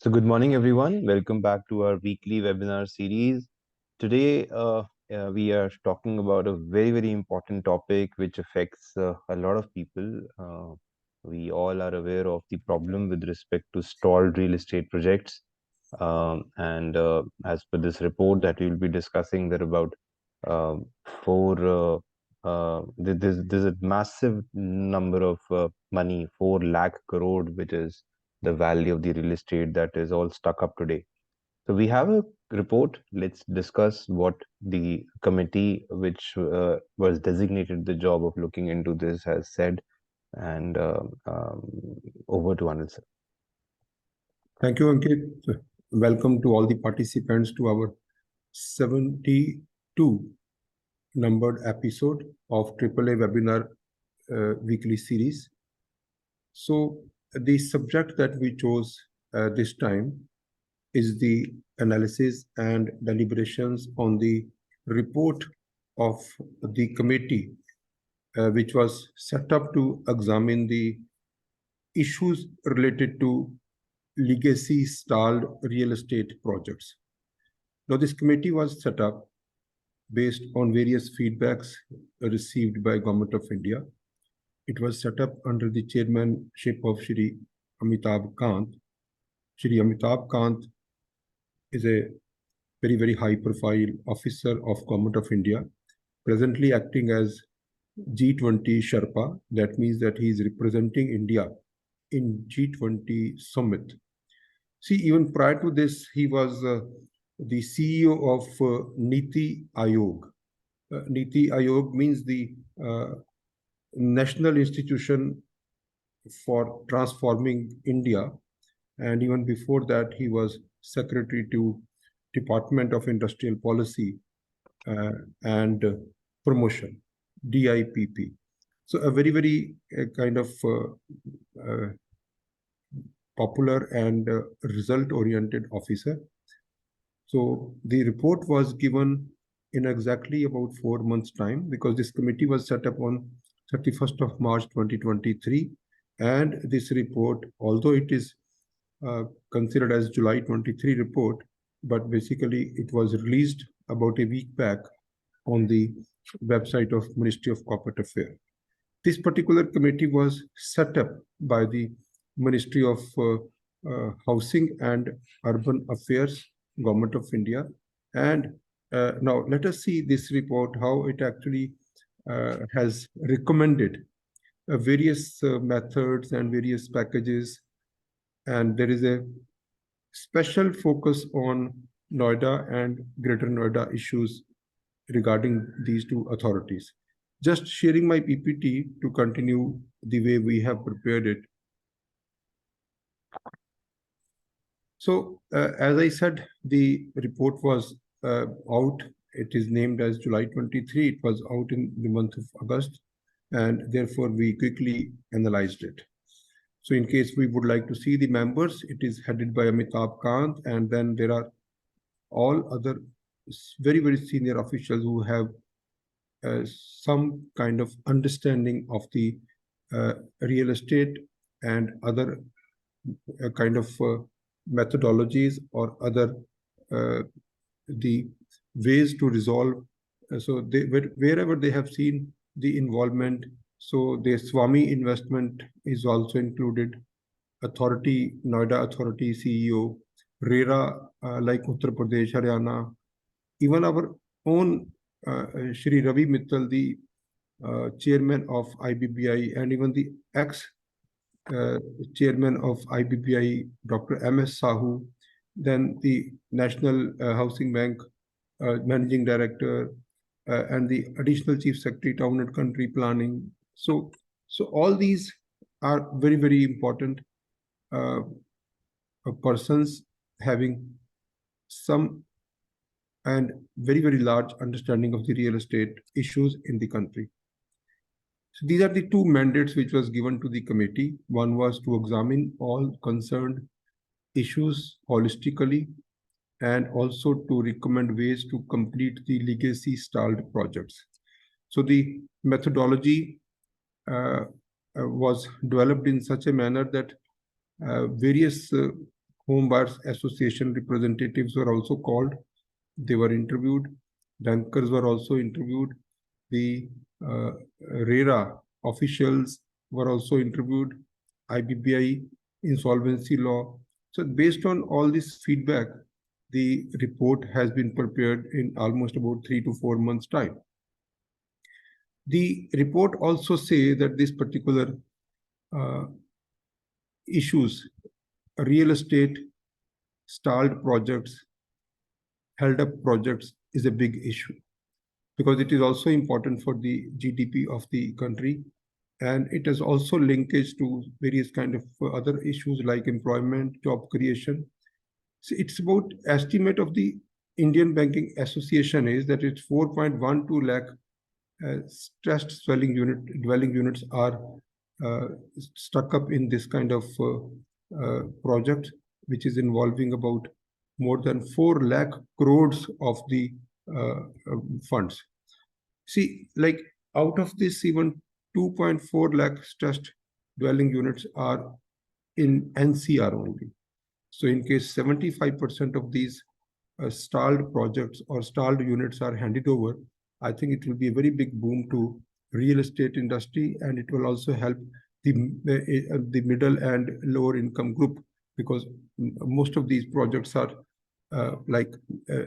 So, good morning, everyone. Welcome back to our weekly webinar series. Today, we are talking about a very important topic which affects a lot of people. We all are aware of the problem with respect to stalled real estate projects. And as per this report that we will be discussing, there are about um, four. There's a massive number of money, 4 lakh crore, which is the value of the real estate that is all stuck up today. So we have a report. Let's discuss what the committee, which was designated the job of looking into this, has said. And over to Anil sir. Thank you, Ankit. Welcome to all the participants to our 72 numbered episode of AAA webinar weekly series. So the subject that we chose this time is the analysis and deliberations on the report of the committee which was set up to examine the issues related to legacy stalled real estate projects. Now, this committee was set up based on various feedbacks received by Government of India. It was set up under the chairmanship of Shri Amitabh Kant. Shri Amitabh Kant is a very high profile officer of Government of India, presently acting as G20 Sherpa. That means that he is representing India in G20 summit. See, even prior to this, he was the CEO of Niti Ayog. Niti Ayog means the National Institution for Transforming India. And even before that, he was Secretary to Department of Industrial Policy and Promotion, DIPP. So a very kind of popular and result-oriented officer. So the report was given in exactly about 4 months' time, because this committee was set up on 31st of March 2023. And this report, although it is considered as July 23 report, but basically it was released about a week back on the website of Ministry of Corporate Affairs. This particular committee was set up by the Ministry of Housing and Urban Affairs, Government of India. And now let us see this report, how it actually has recommended various methods and various packages. And there is a special focus on Noida and Greater Noida issues regarding these two authorities. Just sharing my PPT to continue the way we have prepared it. So, as I said, the report was out. It is named as July 23. It was out in the month of August, and therefore we quickly analyzed it. So in case we would like to see the members, it is headed by Amitabh Kant, and then there are all other very senior officials who have some kind of understanding of the real estate and other kind of methodologies or other the ways to resolve. So they, wherever they have seen the involvement, so the Swami investment is also included, authority, Noida Authority CEO, RERA like Uttar Pradesh, Haryana, even our own Shri Ravi Mittal, the chairman of IBBI, and even the ex-chairman of IBBI, Dr. M.S. Sahu, then the National Housing Bank Managing Director, and the Additional Chief Secretary, Town and Country Planning. So all these are very important persons having some and very large understanding of the real estate issues in the country. So these are the two mandates which was given to the committee. One was to examine all concerned issues holistically, and also to recommend ways to complete the legacy stalled projects. So the methodology was developed in such a manner that various Home Buyers Association representatives were also called. They were interviewed. Bankers were also interviewed. The RERA officials were also interviewed. IBBI, insolvency law. So based on all this feedback, the report has been prepared in almost about 3 to 4 months' time. The report also say that this particular issues, real estate, stalled projects, held up projects is a big issue because it is also important for the GDP of the country, and it has also linkage to various kind of other issues like employment, job creation. So it's about estimate of the Indian Banking Association is that it's 4.12 lakh stressed dwelling units are stuck up in this kind of project, which is involving about more than 4 lakh crores of the uh, funds. See, like out of this, even 2.4 lakh stressed dwelling units are in NCR only. So in case 75% of these stalled projects or stalled units are handed over, I think it will be a very big boom to real estate industry, and it will also help the middle and lower income group, because most of these projects are like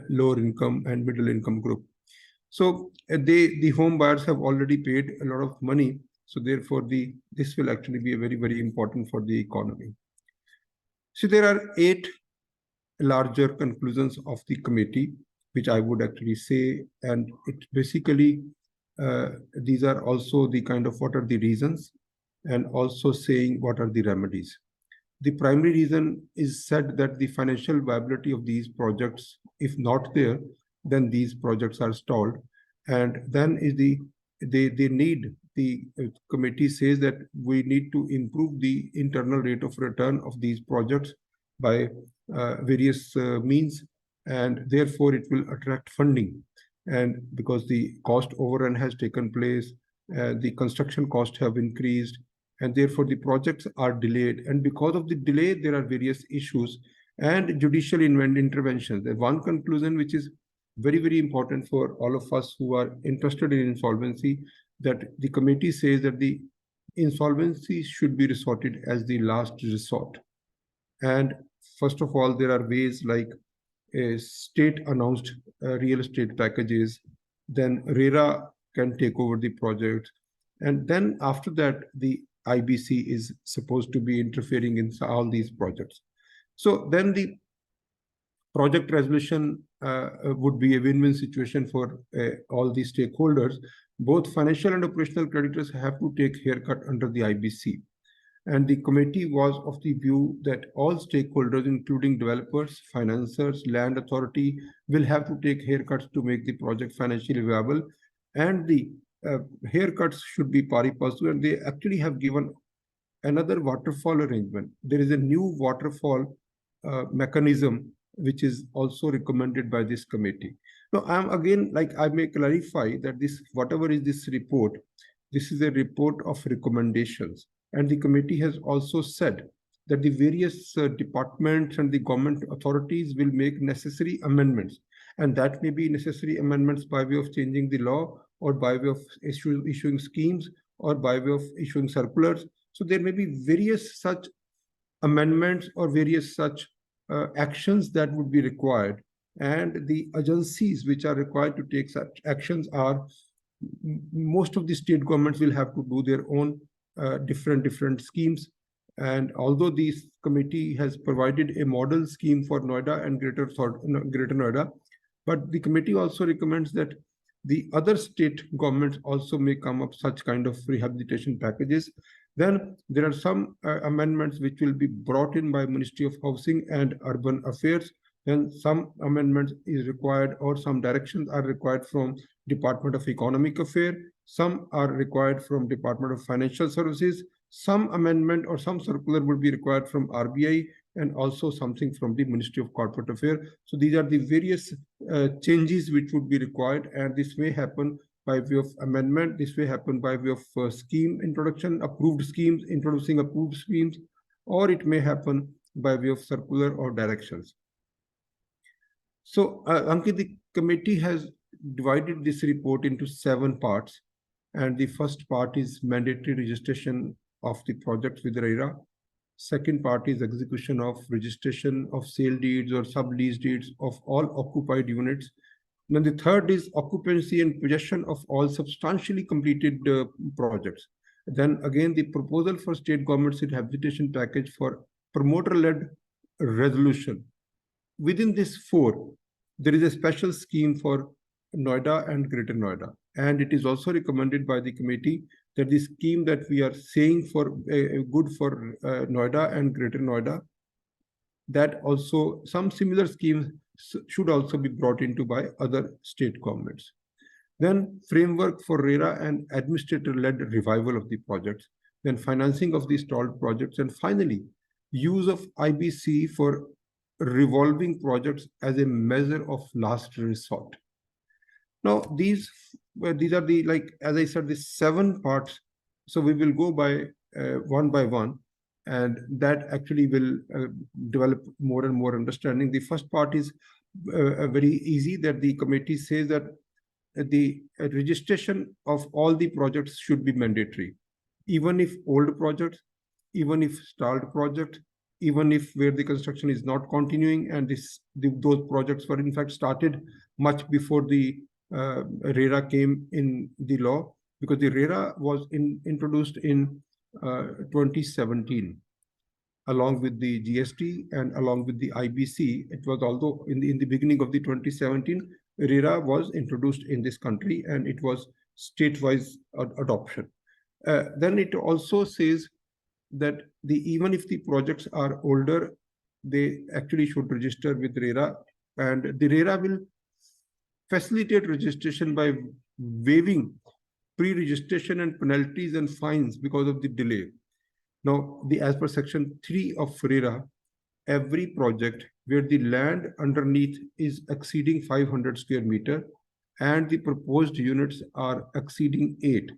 lower income and middle income group. So the home buyers have already paid a lot of money. So therefore, this will actually be a very important for the economy. So there are 8 larger conclusions of the committee, which I would actually say, and it basically these are also the kind of what are the reasons, and also saying what are the remedies. The primary reason is said that the financial viability of these projects, if not there, then these projects are stalled, and then is they need the committee says that we need to improve the internal rate of return of these projects by various means, and therefore it will attract funding. And because the cost overrun has taken place, the construction costs have increased, and therefore the projects are delayed. And because of the delay, there are various issues and judicial interventions. The one conclusion which is very important for all of us who are interested in insolvency, that the committee says that the insolvency should be resorted as the last resort. And first of all, there are ways like state announced real estate packages, then RERA can take over the project, and then after that, the IBC is supposed to be interfering in all these projects. So then the project resolution would be a win-win situation for all the stakeholders. Both financial and operational creditors have to take haircut under the IBC. And the committee was of the view that all stakeholders, including developers, financiers, land authority, will have to take haircuts to make the project financially viable. And the haircuts should be pari passu, and they actually have given another waterfall arrangement. There is a new waterfall mechanism which is also recommended by this committee. Now, I'm again, like I may clarify that this, whatever is this report, this is a report of recommendations. And the committee has also said that the various departments and the government authorities will make necessary amendments. And that may be necessary amendments by way of changing the law, or by way of issuing schemes, or by way of issuing circulars. So there may be various such amendments or various such actions that would be required. And the agencies which are required to take such actions are, most of the state governments will have to do their own different schemes. And although this committee has provided a model scheme for Noida and Greater Noida, but the committee also recommends that the other state governments also may come up such kind of rehabilitation packages. Then there are some amendments which will be brought in by Ministry of Housing and Urban Affairs. Then some amendments is required, or some directions are required from Department of Economic Affairs. Some are required from Department of Financial Services. Some amendment or some circular will be required from RBI, and also something from the Ministry of Corporate Affairs. So these are the various changes which would be required, and this may happen by way of amendment. This may happen by way of scheme introduction, approved schemes, introducing approved schemes, or it may happen by way of circular or directions. So, Ankit, the committee has divided this report into 7 parts, and the first part is mandatory registration of the projects with RERA. Second part is execution of registration of sale deeds or sublease deeds of all occupied units. Then the third is occupancy and possession of all substantially completed projects. Then again, the proposal for state government's rehabilitation package for promoter-led resolution. Within this 4, there is a special scheme for Noida and Greater Noida. And it is also recommended by the committee that the scheme that we are saying for good for Noida and Greater Noida, that also some similar schemes should also be brought into by other state governments. Then framework for RERA and administrator-led revival of the projects. Then financing of the stalled projects. And finally, use of IBC for revolving projects as a measure of last resort. Now, these are the, like, as I said, the 7 parts. So we will go by one, and that actually will develop more and more understanding. The first part is very easy, that the committee says that the registration of all the projects should be mandatory, even if old projects, even if stalled projects, even if where the construction is not continuing, and those projects were in fact started much before the RERA came in the law, because the RERA was introduced in 2017 along with the GST and along with the IBC. It was, although in the beginning of the 2017, RERA was introduced in this country, and it was state-wise adoption. Then it also says that even if the projects are older, they actually should register with RERA, and the RERA will facilitate registration by waiving pre-registration and penalties and fines because of the delay. Now, as per section 3 of RERA, every project where the land underneath is exceeding 500 square meter and the proposed units are exceeding 8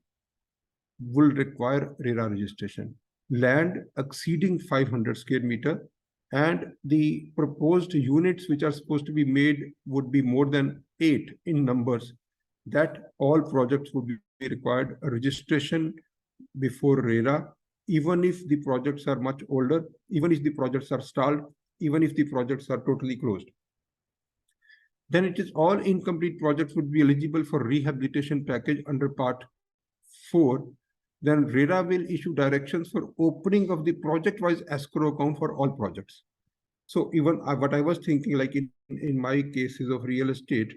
will require RERA registration. Land exceeding 500 square meter and the proposed units which are supposed to be made would be more than 8 in numbers, that all projects would be required a registration before RERA, even if the projects are much older, even if the projects are stalled, even if the projects are totally closed. Then it is all incomplete projects would be eligible for rehabilitation package under part 4. Then RERA will issue directions for opening of the project-wise escrow account for all projects. So even what I was thinking, like in my cases of real estate,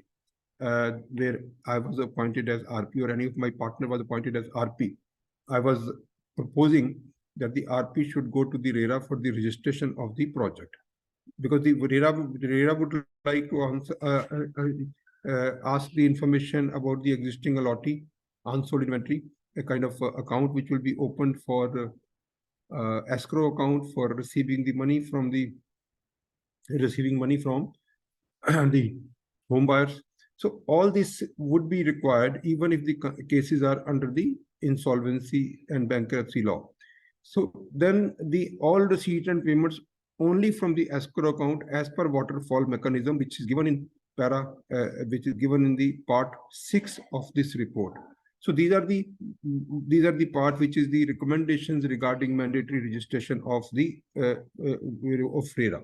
where I was appointed as RP or any of my partner was appointed as RP, I was proposing that the RP should go to the RERA for the registration of the project, because the RERA would like to ask the information about the existing allottee, unsold inventory, a kind of account which will be opened for escrow account for receiving money from the home buyers. So all this would be required even if the cases are under the insolvency and bankruptcy law. So then all receipt and payments only from the escrow account as per waterfall mechanism, which is given in the part 6 of this report. So these are the part which is the recommendations regarding mandatory registration of the of RERA.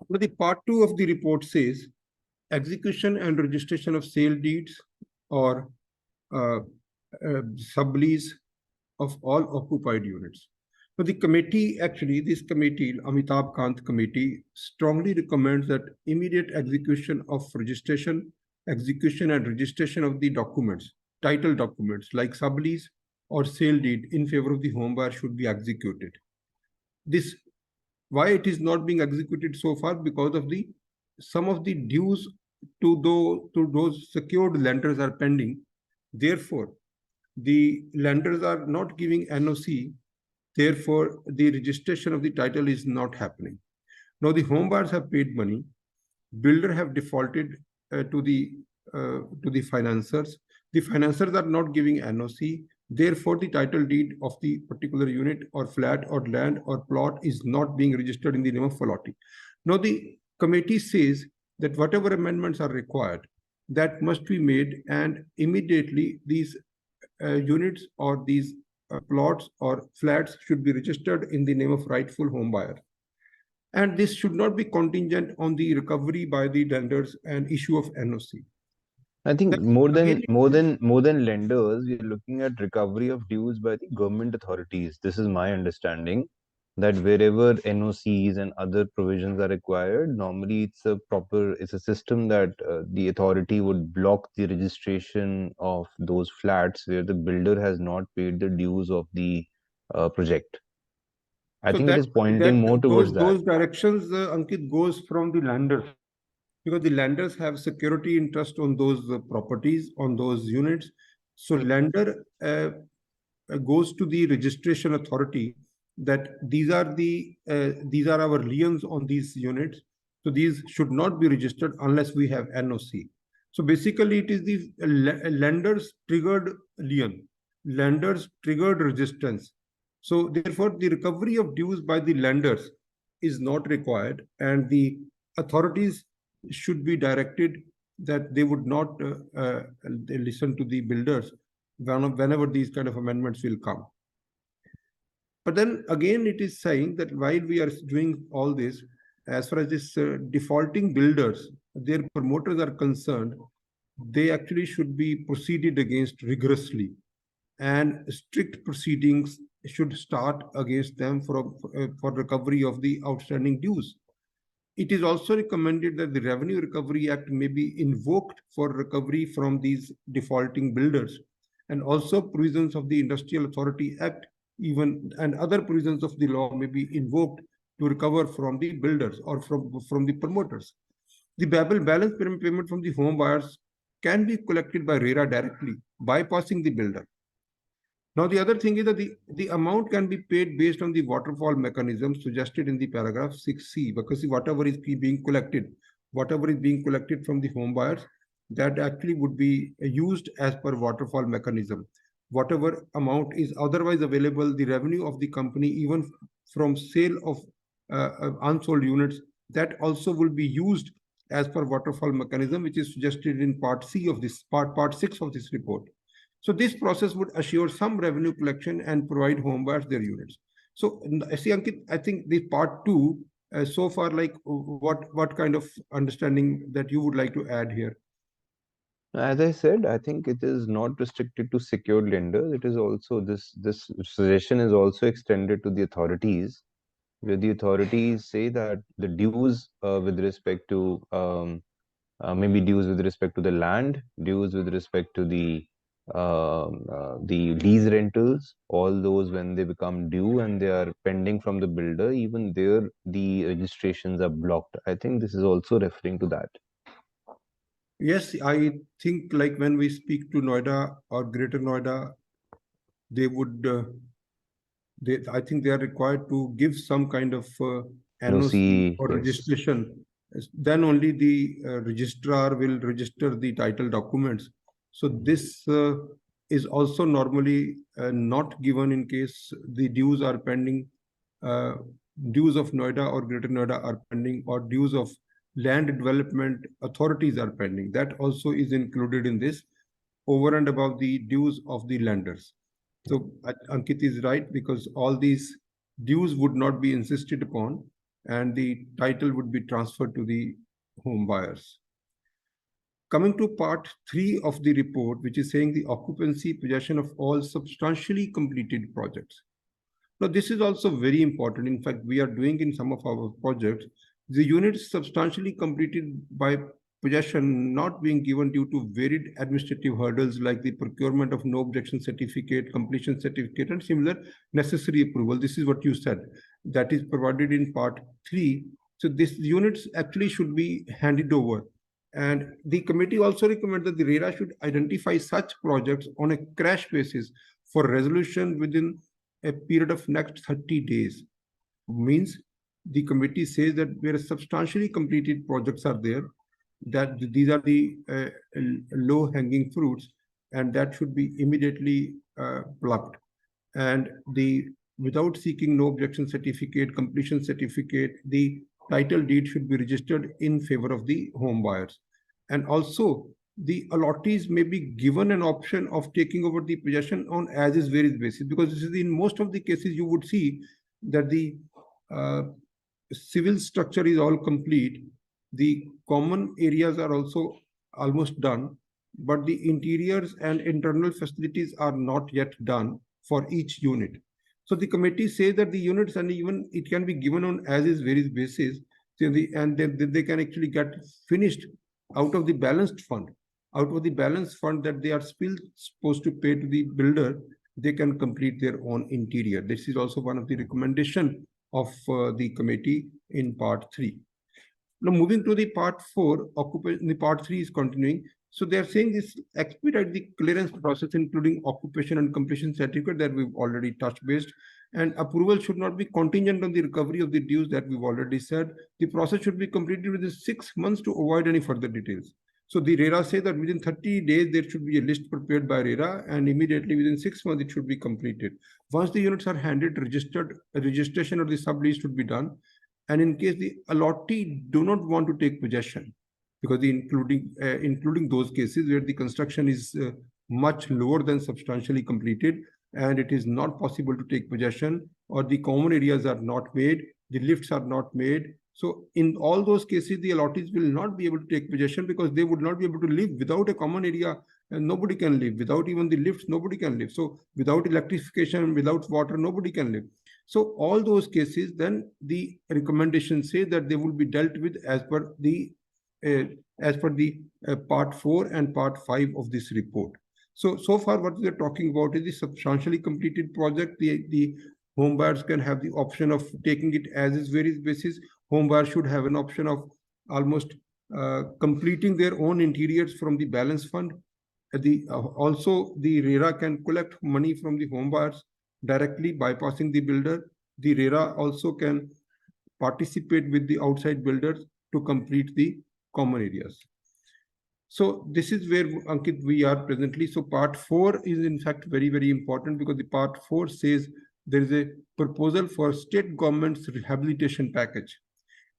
But the part 2 of the report says execution and registration of sale deeds or sublease of all occupied units. So the committee, this committee, Amitabh Kant committee, strongly recommends that immediate execution of execution and registration of the documents, title documents like sublease or sale deed in favor of the home buyer should be executed. Why it is not being executed so far? Because of some of the dues to those secured lenders are pending. Therefore, the lenders are not giving NOC. Therefore, the registration of the title is not happening. Now, the home buyers have paid money. Builder have defaulted to the financiers. The financiers are not giving NOC. Therefore, the title deed of the particular unit or flat or land or plot is not being registered in the name of Fallotti. Now, the committee says that whatever amendments are required, that must be made, and immediately these units or these plots or flats should be registered in the name of rightful home buyer. And this should not be contingent on the recovery by the lenders and issue of NOC. I think Then again, more than lenders, we are looking at recovery of dues by the government authorities. This is my understanding that wherever NOCs and other provisions are required, normally it's a system that the authority would block the registration of those flats where the builder has not paid the dues of the project. I so think it that is pointing that more towards that. those directions, Ankit, goes from the lenders, because the lenders have security interest on those properties, on those units. So lender goes to the registration authority that these are our liens on these units. So these should not be registered unless we have NOC. So basically, it is the lenders triggered lien, lenders triggered resistance. So therefore, the recovery of dues by the lenders is not required, and the authorities should be directed that they would not listen to the builders whenever these kind of amendments will come. But then again, it is saying that while we are doing all this, as far as this defaulting builders, their promoters are concerned, they actually should be proceeded against rigorously, and strict proceedings should start against them for recovery of the outstanding dues. It is also recommended that the Revenue Recovery Act may be invoked for recovery from these defaulting builders, and also provisions of the Industrial Authority Act, even and other provisions of the law may be invoked to recover from the builders or from the promoters. The balance payment from the home buyers can be collected by RERA directly, bypassing the builder. Now, the other thing is that the amount can be paid based on the waterfall mechanism suggested in the paragraph 6C, because whatever is being collected from the home buyers, that actually would be used as per waterfall mechanism. Whatever amount is otherwise available, the revenue of the company, even from sale of unsold units, that also will be used as per waterfall mechanism, which is suggested in part C of this part 6 of this report. So this process would assure some revenue collection and provide home buyers their units. So see, Ankit, I think the part 2, so far, like what kind of understanding that you would like to add here? As I said, I think it is not restricted to secured lenders. It is also this suggestion is also extended to the authorities, where the authorities say that the dues with respect to maybe dues with respect to the land, dues with respect to the lease rentals, all those when they become due and they are pending from the builder, even there the registrations are blocked. I think this is also referring to that. Yes, I think like when we speak to Noida or Greater Noida, they would, I think they are required to give some kind of NOC NOC, or yes. registration. Then only the registrar will register the title documents. So this is also normally not given in case the dues are pending. Uh, Dues of Noida or Greater Noida are pending, or dues of land development authorities are pending. That also is included in this, over and above the dues of the lenders. So Ankit is right, because all these dues would not be insisted upon, and the title would be transferred to the home buyers. Coming to part 3 of the report, which is saying the occupancy possession of all substantially completed projects. Now, this is also very important. In fact, we are doing in some of our projects, the units substantially completed by possession not being given due to varied administrative hurdles like the procurement of no objection certificate, completion certificate, and similar necessary approval. This is what you said. That is provided in part 3. So these units actually should be handed over. And the committee also recommends that the RERA should identify such projects on a crash basis for resolution within a period of next 30 days. Means the committee says that where substantially completed projects are there, that these are the low hanging fruits, and that should be immediately plucked. And the without seeking no objection certificate, completion certificate, the title deed should be registered in favor of the home buyers. And also, the allottees may be given an option of taking over the possession on as is where is basis, because this is in most of the cases you would see that the uh, civil structure is all complete, the common areas are also almost done, but the interiors and internal facilities are not yet done for each unit. So the committee say that the units, and even it can be given on as is where is basis, and they can actually get finished out of the balanced fund. Out of the balanced fund that they are still supposed to pay to the builder, they can complete their own interior. This is also one of the recommendation of the committee in part 3. Now, moving to the part 4, occupation, the part 3 is continuing. So they are saying this expedite the clearance process, including occupation and completion certificate that we've already touched based. And approval should not be contingent on the recovery of the dues that we've already said. The process should be completed within 6 months to avoid any further details. So the RERA say that within 30 days, there should be a list prepared by RERA, and immediately within 6 months, it should be completed. Once the units are handed, registered, a registration or the sublease should be done. And in case the allottee do not want to take possession, because including those cases where the construction is much lower than substantially completed, and it is not possible to take possession, or the common areas are not made, the lifts are not made. So in all those cases, the allottees will not be able to take possession, because they would not be able to live without a common area, and nobody can live without even the lifts. Nobody can live. So without electrification, without water, nobody can live. So all those cases, then the recommendations say that they will be dealt with as per the part 4 and part 5 of this report. So far what we are talking about is the substantially completed project. The home buyers can have the option of taking it as is various basis. Home buyers should have an option of almost completing their own interiors from the balance fund. Also the RERA can collect money from the home buyers directly bypassing the builder. The RERA also can participate with the outside builders to complete the common areas. So this is where, Ankit, we are presently. So part 4 is in fact very, very important, because the part 4 says there is a proposal for state government's rehabilitation package.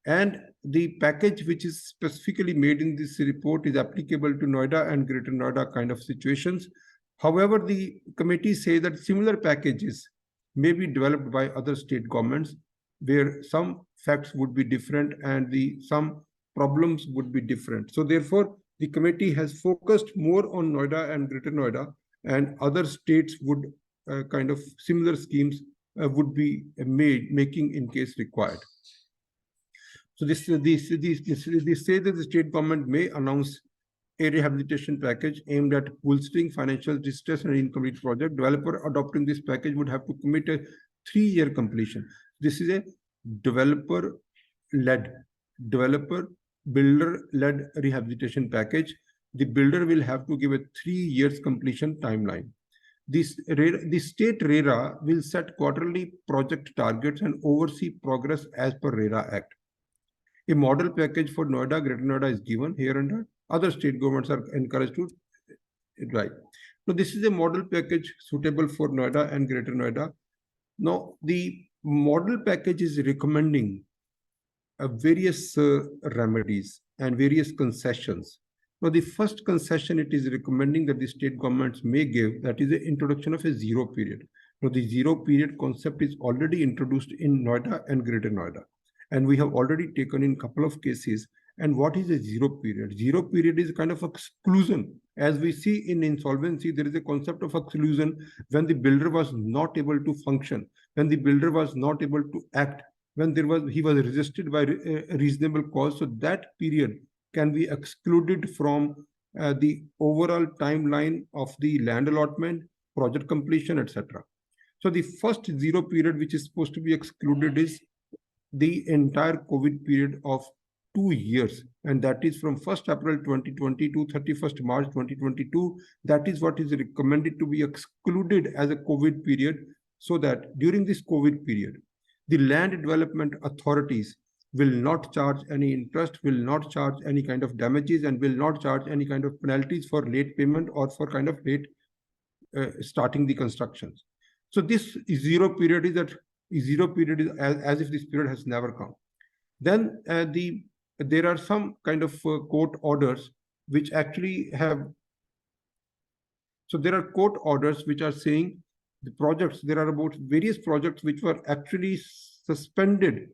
And the package which is specifically made in this report is applicable to Noida and Greater Noida kind of situations. However, the committee say that similar packages may be developed by other state governments, where some facts would be different and some problems would be different. So therefore, the committee has focused more on Noida and Greater Noida, and other states would kind of similar schemes would be making in case required. So they say that the state government may announce a rehabilitation package aimed at bolstering financial distress and incomplete project. Developer adopting this package would have to commit a 3-year completion. This is a developer-led, builder-led rehabilitation package. The builder will have to give a 3 years completion timeline. The state RERA will set quarterly project targets and oversee progress as per RERA Act. A model package for Noida, Greater Noida is given here under. Other state governments are encouraged to write. Now, this is a model package suitable for Noida and Greater Noida. Now, the model package is recommending various remedies and various concessions. Now, the first concession it is recommending that the state governments may give, that is the introduction of a zero period. Now, the zero period concept is already introduced in Noida and Greater Noida, and we have already taken in a couple of cases. And what is a zero period? Zero period is a kind of exclusion. As we see in insolvency, there is a concept of exclusion when the builder was not able to function, when the builder was not able to act, when he was resisted by a reasonable cause. So that period can be excluded from the overall timeline of the land allotment, project completion, etc. So the first zero period which is supposed to be excluded is the entire COVID period of 2 years, and that is from 1st April 2020 to 31st March 2022. That is what is recommended to be excluded as a COVID period, so that during this COVID period, the land development authorities will not charge any interest, will not charge any kind of damages, and will not charge any kind of penalties for late payment or for kind of late starting the constructions. So this zero period is as if this period has never come. Then there are some kind of court orders which actually have. So there are court orders which are saying the projects. There are about various projects which were actually suspended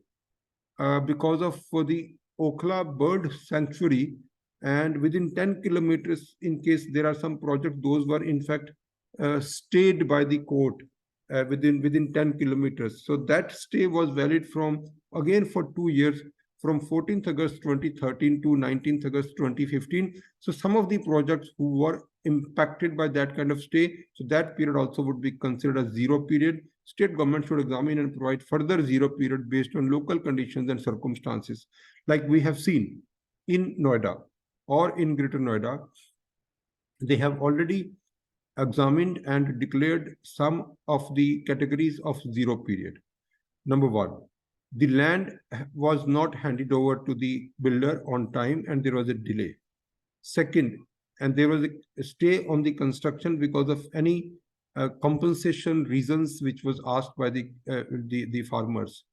because of the Okla Bird Sanctuary, and within 10 kilometers, in case there are some projects, those were in fact stayed by the court within 10 kilometers. So that stay was valid from again for 2 years, from 14th August 2013 to 19th August 2015. So some of the projects who were impacted by that kind of stay, so that period also would be considered a zero period. State government should examine and provide further zero period based on local conditions and circumstances, like we have seen in Noida or in Greater Noida. They have already examined and declared some of the categories of zero period. Number one, the land was not handed over to the builder on time and there was a delay. Second, and there was a stay on the construction because of any compensation reasons which was asked by the farmers.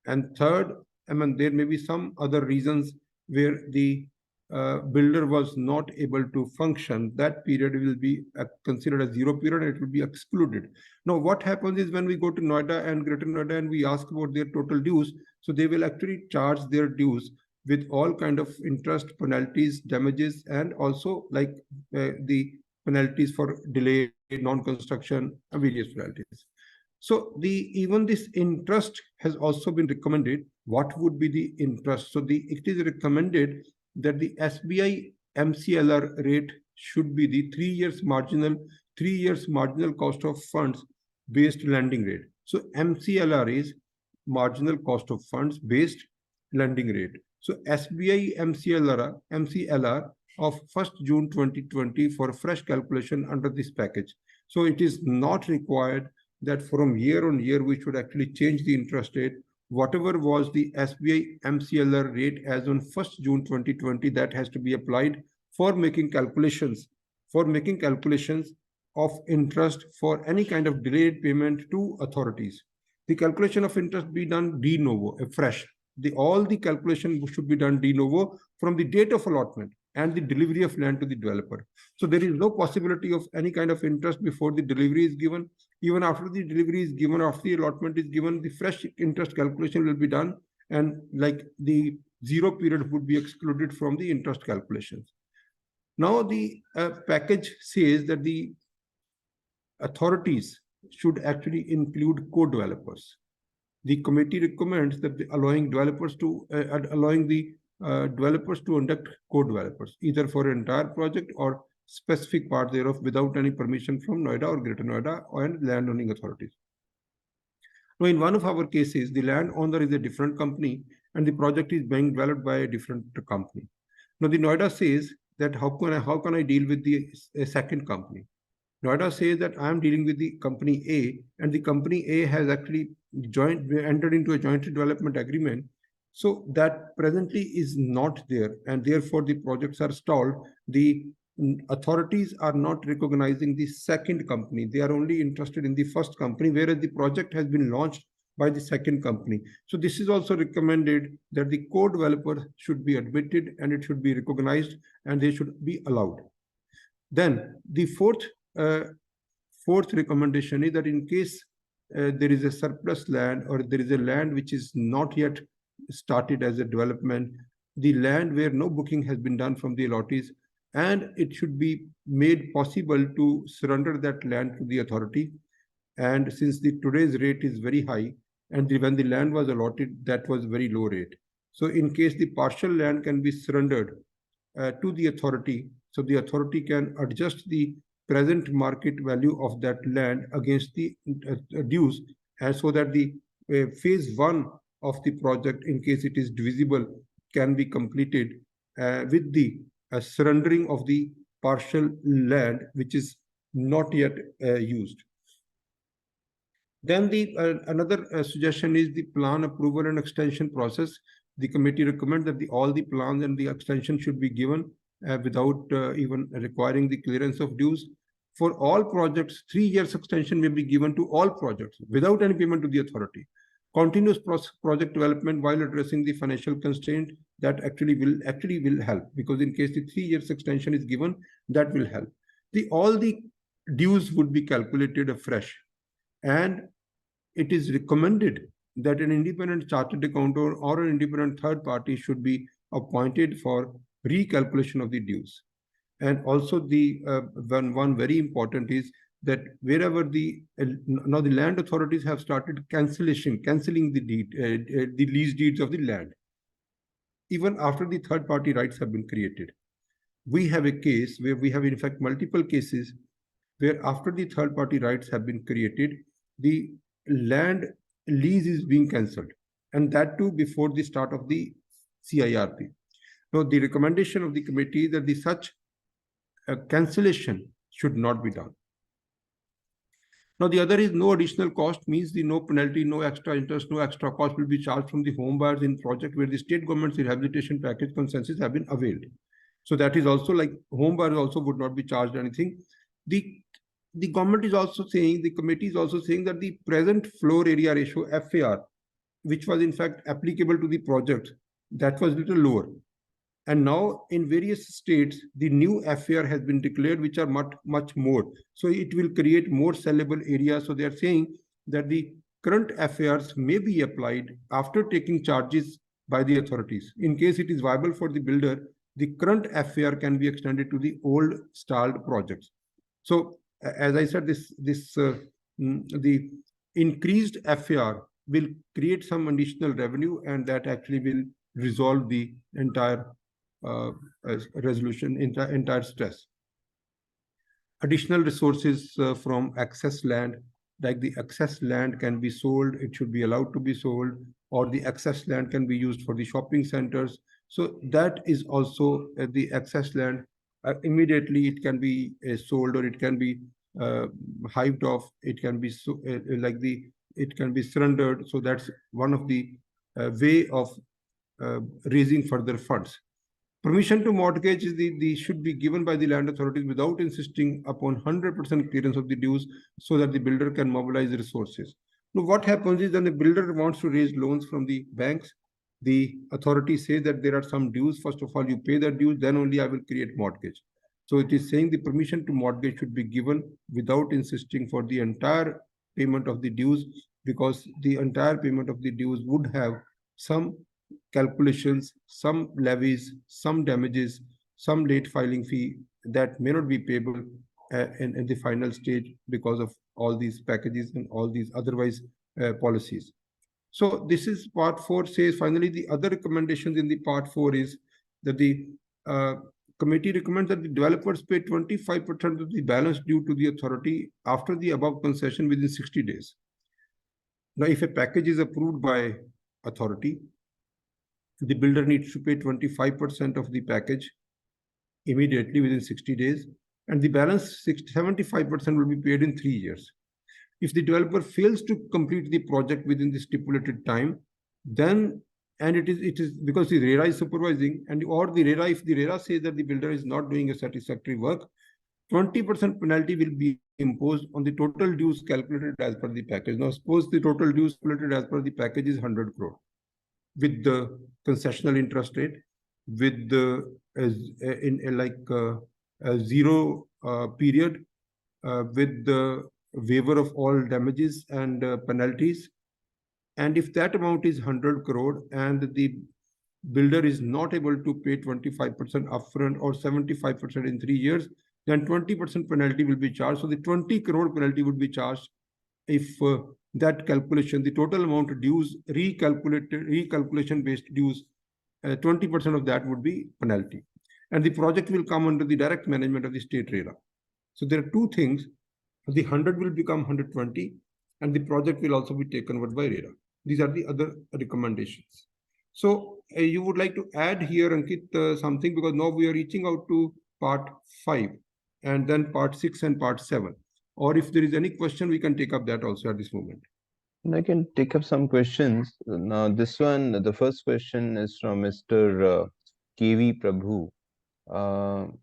And third, I mean, there may be some other reasons where the builder was not able to function. That period will be considered a zero period and it will be excluded. Now, what happens is when we go to Noida and Greater Noida and we ask about their total dues, so they will actually charge their dues with all kind of interest, penalties, damages, and also like the penalties for delay, non-construction, and various penalties. So even this interest has also been recommended. What would be the interest? So it is recommended that the SBI MCLR rate should be the 3 years marginal cost of funds based lending rate. So MCLR is marginal cost of funds based lending rate. So SBI MCLR of 1st June 2020 for fresh calculation under this package. So it is not required that from year on year we should actually change the interest rate. Whatever was the SBI MCLR rate as on 1st June 2020, that has to be applied for making calculations of interest for any kind of delayed payment to authorities. The calculation of interest be done de novo, fresh. All the calculation should be done de novo from the date of allotment and the delivery of land to the developer. So there is no possibility of any kind of interest before the delivery is given. Even after the delivery is given, after the allotment is given, the fresh interest calculation will be done, and like the zero period would be excluded from the interest calculations. Now the package says that the authorities should actually include co-developers. The committee recommends that allowing the developers to induct co-developers, either for an entire project or specific part thereof, without any permission from Noida or Greater Noida and landowning authorities. Now, in one of our cases, the landowner is a different company and the project is being developed by a different company. Now, the Noida says that how can I deal with the second company? Noida says that I am dealing with the company A, and the company A has actually entered into a joint development agreement. So that presently is not there, and therefore the projects are stalled. The authorities are not recognizing the second company. They are only interested in the first company, whereas the project has been launched by the second company. So this is also recommended that the co-developer should be admitted and it should be recognized and they should be allowed. Then the fourth recommendation is that in case there is a surplus land or there is a land which is not yet started as a development, the land where no booking has been done from the allottees, and it should be made possible to surrender that land to the authority. And since today's rate is very high, and when the land was allotted, that was very low rate. So in case the partial land can be surrendered to the authority, so the authority can adjust the present market value of that land against the dues, and so that the phase one of the project, in case it is divisible, can be completed with the surrendering of the partial land which is not yet used. Then another suggestion is the plan approval and extension process. The committee recommends that all the plans and the extension should be given without even requiring the clearance of dues. For all projects, 3 years extension may be given to all projects without any payment to the authority. Continuous project development while addressing the financial constraint, that actually will help, because in case the 3 years extension is given, that will help. All the dues would be calculated afresh, and it is recommended that an independent chartered accountant or an independent third party should be appointed for recalculation of the dues. And also the one very important is that wherever now the land authorities have started cancelling the lease deeds of the land, even after the third party rights have been created. We have a case where we have in fact multiple cases where after the third party rights have been created, the land lease is being cancelled, and that too before the start of the CIRP. Now, the recommendation of the committee is that the such cancellation should not be done. Now, the other is no additional cost, means the no penalty, no extra interest, no extra cost will be charged from the home buyers in project where the state government's rehabilitation package consensus have been availed. So that is also like home buyers also would not be charged anything. The government is also saying, the committee is also saying that the present floor area ratio FAR, which was in fact applicable to the project, that was little lower. And now in various states, the new FAR has been declared, which are much more. So it will create more sellable areas. So they are saying that the current FARs may be applied after taking charges by the authorities. In case it is viable for the builder, the current FAR can be extended to the old stalled projects. So as I said, the increased FAR will create some additional revenue, and that actually will resolve the entire resolution, entire stress. Additional resources from excess land, like the excess land can be sold, it should be allowed to be sold, or the excess land can be used for the shopping centers. So that is also the excess land. Immediately it can be sold, or it can be hived off. It can be it can be surrendered. So that's one of the way of raising further funds. Permission to mortgage is should be given by the land authorities without insisting upon 100% clearance of the dues, so that the builder can mobilize the resources. Now, what happens is when the builder wants to raise loans from the banks, the authority says that there are some dues. First of all, you pay the dues, then only I will create mortgage. So it is saying the permission to mortgage should be given without insisting for the entire payment of the dues, because the entire payment of the dues would have some calculations, some levies, some damages, some late filing fee that may not be payable in the final stage because of all these packages and all these otherwise policies. So this is part 4 says. Finally, the other recommendations in the part 4 is that the committee recommends that the developers pay 25% of the balance due to the authority after the above concession within 60 days. Now, if a package is approved by authority, the builder needs to pay 25% of the package immediately within 60 days, and the balance 75% will be paid in 3 years. If the developer fails to complete the project within the stipulated time, then, and it is because the RERA is supervising, and or the RERA, if the RERA says that the builder is not doing a satisfactory work, 20% penalty will be imposed on the total dues calculated as per the package. Now, suppose the total dues calculated as per the package is 100 crore. With the concessional interest rate, with the a zero period, with the waiver of all damages and penalties. And if that amount is 100 crore and the builder is not able to pay 25% upfront or 75% in 3 years, then 20% penalty will be charged. So the 20 crore penalty would be charged if that calculation, the total amount of dues, recalculation based dues, 20% of that would be penalty. And the project will come under the direct management of the state RERA. So there are two things. The 100 will become 120, and the project will also be taken over by RERA. These are the other recommendations. So you would like to add here, Ankit, something, because now we are reaching out to part 5 and then part 6 and part 7. Or if there is any question, we can take up that also at this moment. I can take up some questions. Now, this one, the first question is from Mr. KV Prabhu.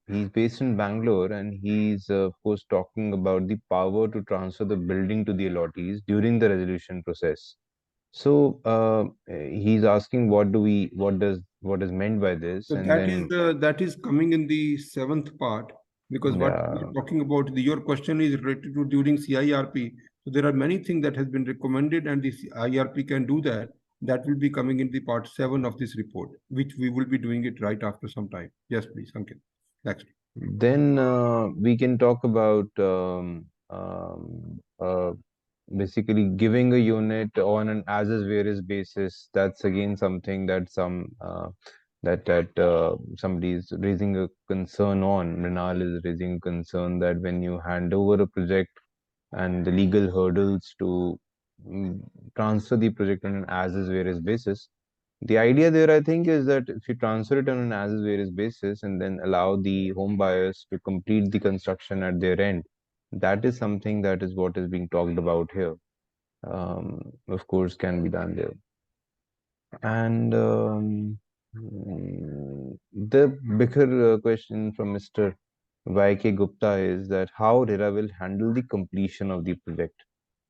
He's based in Bangalore, and he's of course talking about the power to transfer the building to the allottees during the resolution process. So he's asking what is meant by this, So and then that is coming in the seventh part, because what yeah, we're talking about, your question is related to during CIRP. So there are many things that has been recommended, and the IRP can do that. That will be coming in the part 7 of this report, which we will be doing it right after some time. Yes, please, Ankit. Next. then we can talk about basically giving a unit on an as is where is basis. That's again something that somebody is raising a concern on. Mrinal is raising a concern that when you hand over a project and the legal hurdles to mm, transfer the project on an as is where is basis. The idea there, I think, is that if you transfer it on an as is where is basis and then allow the home buyers to complete the construction at their end, that is something that is what is being talked about here. Of course, can be done there. And the bigger question from Mr. Y.K. Gupta is that how RERA will handle the completion of the project.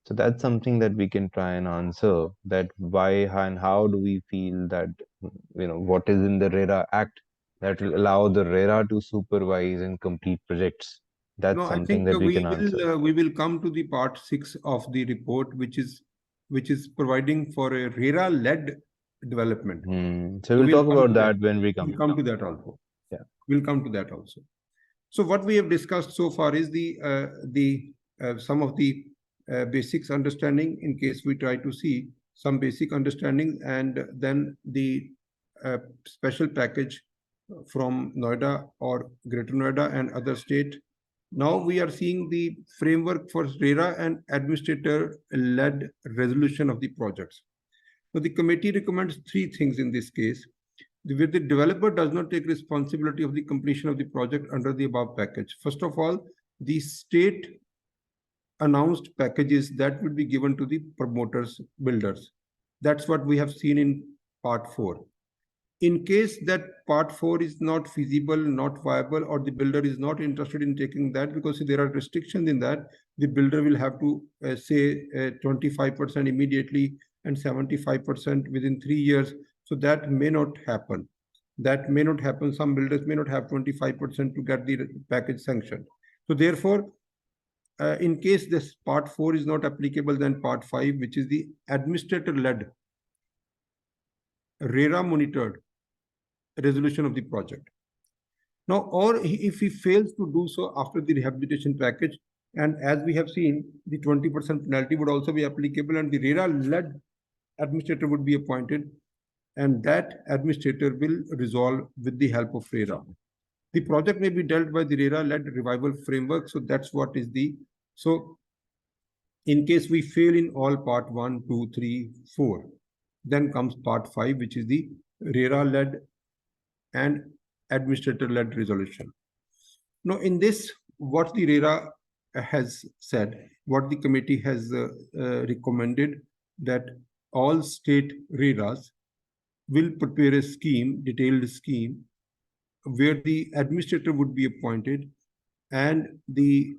So that's something that we can try and answer, that why and how do we feel that, what is in the RERA Act that will allow the RERA to supervise and complete projects. That's No, I something think that we can answer. we will come to the part 6 of the report, which is providing for a RERA-led development. So So we'll we'll talk come about to that. that when we We'll come. come to that also. Yeah. We'll come to that also. So what we have discussed so far is the some of the basics understanding, in case we try to see some basic understanding, and then the special package from Noida or Greater Noida and other state. Now we are seeing the framework for RERA and administrator-led resolution of the projects. So the committee recommends three things in this case, where the developer does not take responsibility of the completion of the project under the above package. First of all, the state announced packages that will be given to the promoters, builders. That's what we have seen in part 4. In case that part 4 is not feasible, not viable, or the builder is not interested in taking that because there are restrictions in that, the builder will have to say 25% immediately and 75% within 3 years. So that may not happen. That may not happen. Some builders may not have 25% to get the package sanctioned. So therefore, in case this part 4 is not applicable, then part 5, which is the administrator-led, RERA monitored resolution of the project. Now, or if he fails to do so after the rehabilitation package, and as we have seen, the 20% penalty would also be applicable, and the RERA-led administrator would be appointed, and that administrator will resolve with the help of RERA. The project may be dealt by the RERA-led revival framework. So that's what is the, so in case we fail in all part 1, 2, 3, 4, then comes part 5, which is the RERA-led and administrator-led resolution. Now, in this, what the RERA has said, what the committee has recommended, that all state RERAs will prepare a scheme, detailed scheme, where the administrator would be appointed and the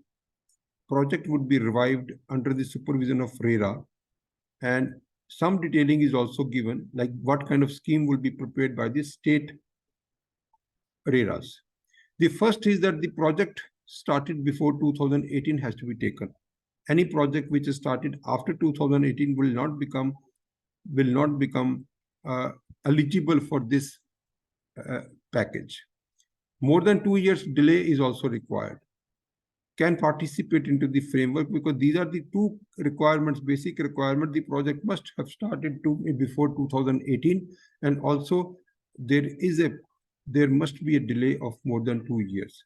project would be revived under the supervision of RERA. And some detailing is also given, like what kind of scheme will be prepared by the state RERAs. The first is that the project started before 2018 has to be taken. Any project which is started after 2018 will not become eligible for this package. More than 2 years delay is also required. Can participate into the framework, because these are the two requirements, basic requirement. The project must have started before 2018, and also there must be a delay of more than 2 years.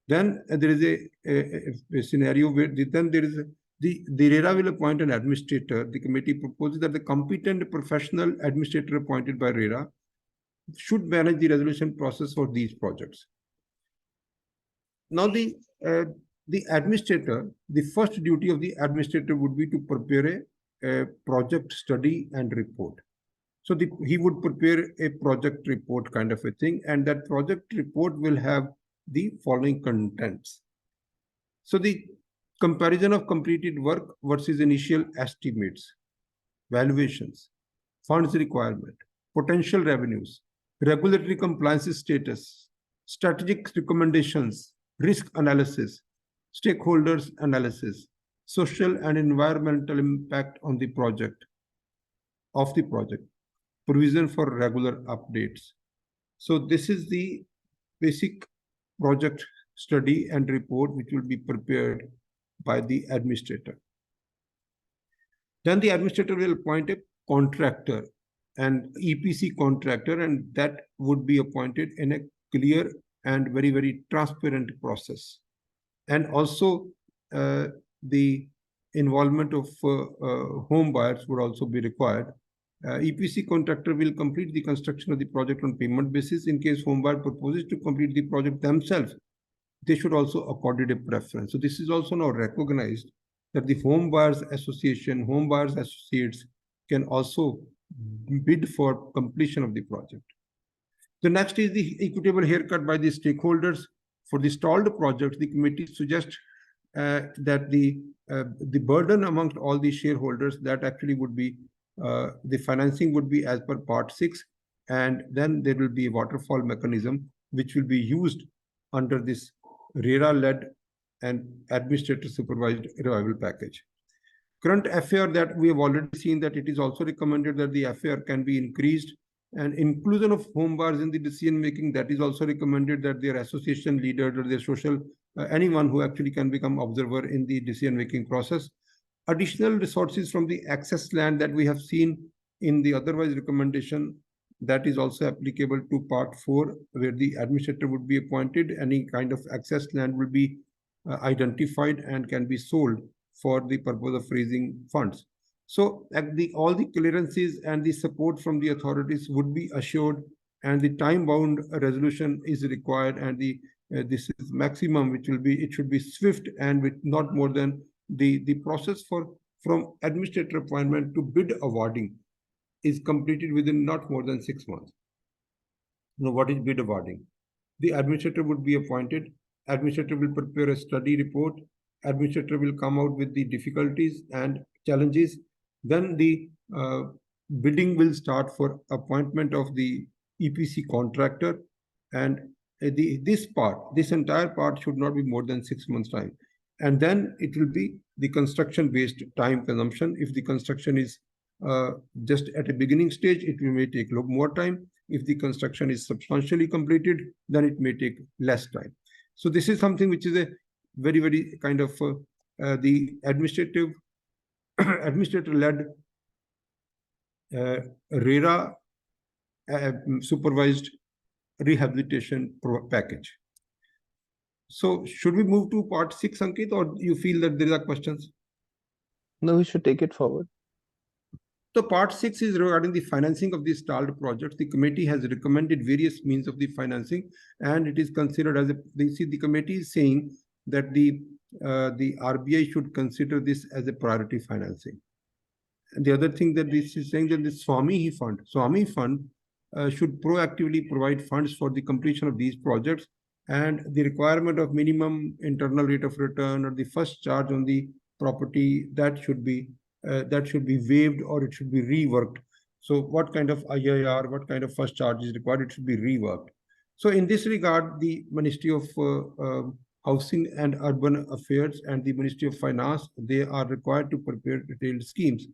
Then there is a scenario where then there is the RERA will appoint an administrator. The committee proposes that the competent professional administrator appointed by RERA should manage the resolution process for these projects. Now, the administrator, the first duty of the administrator would be to prepare a project study and report. So he would prepare a project report kind of a thing, and that project report will have the following contents. So the comparison of completed work versus initial estimates, valuations, funds requirement, potential revenues, regulatory compliance status, strategic recommendations, risk analysis, stakeholders analysis, social and environmental impact on the project, provision for regular updates. So this is the basic project study and report which will be prepared by the administrator. Then the administrator will appoint a contractor, an EPC contractor, and that would be appointed in a clear and very, very transparent process. And also the involvement of home buyers would also be required. EPC contractor will complete the construction of the project on payment basis. In case home buyer proposes to complete the project themselves, they should also accord a preference. So this is also now recognized that the home buyers association, home buyers associates can also bid for completion of the project. The next is the equitable haircut by the stakeholders. For the stalled project, the committee suggests that the burden amongst all the shareholders, that actually would be the financing would be as per Part 6, and then there will be a waterfall mechanism which will be used under this RERA-led and administrator-supervised revival package. Current FAR, that we have already seen that it is also recommended that the FAR can be increased, and inclusion of home buyers in the decision making, that is also recommended, that their association leader or their social, anyone who actually can become observer in the decision making process. Additional resources from the access land that we have seen in the otherwise recommendation, that is also applicable to Part 4, where the administrator would be appointed. Any kind of access land will be identified and can be sold for the purpose of raising funds. So all the clearances and the support from the authorities would be assured, and the time-bound resolution is required, and this is maximum, which will be, it should be swift and with not more than the process from administrator appointment to bid awarding is completed within not more than 6 months. Now, what is bid awarding? The administrator would be appointed. Administrator will prepare a study report. Administrator will come out with the difficulties and challenges. Then the bidding will start for appointment of the EPC contractor, and this entire part should not be more than 6 months time. And then it will be the construction-based time consumption. If the construction is just at a beginning stage, it may take a little more time. If the construction is substantially completed, then it may take less time. So this is something which is a very, very kind of the administrator-led RERA supervised rehabilitation package. So should we move to Part 6, Ankit, or you feel that there are questions? No, we should take it forward. So Part 6 is regarding the financing of the stalled projects. The committee has recommended various means of the financing, and it is considered as the committee is saying that the RBI should consider this as a priority financing. And the other thing that this is saying that the Swami Fund should proactively provide funds for the completion of these projects, and the requirement of minimum internal rate of return or the first charge on the property, that should be waived, or it should be reworked. So what kind of IIR, what kind of first charge is required, it should be reworked. So in this regard, the Ministry of Housing and Urban Affairs and the Ministry of Finance, they are required to prepare detailed schemes.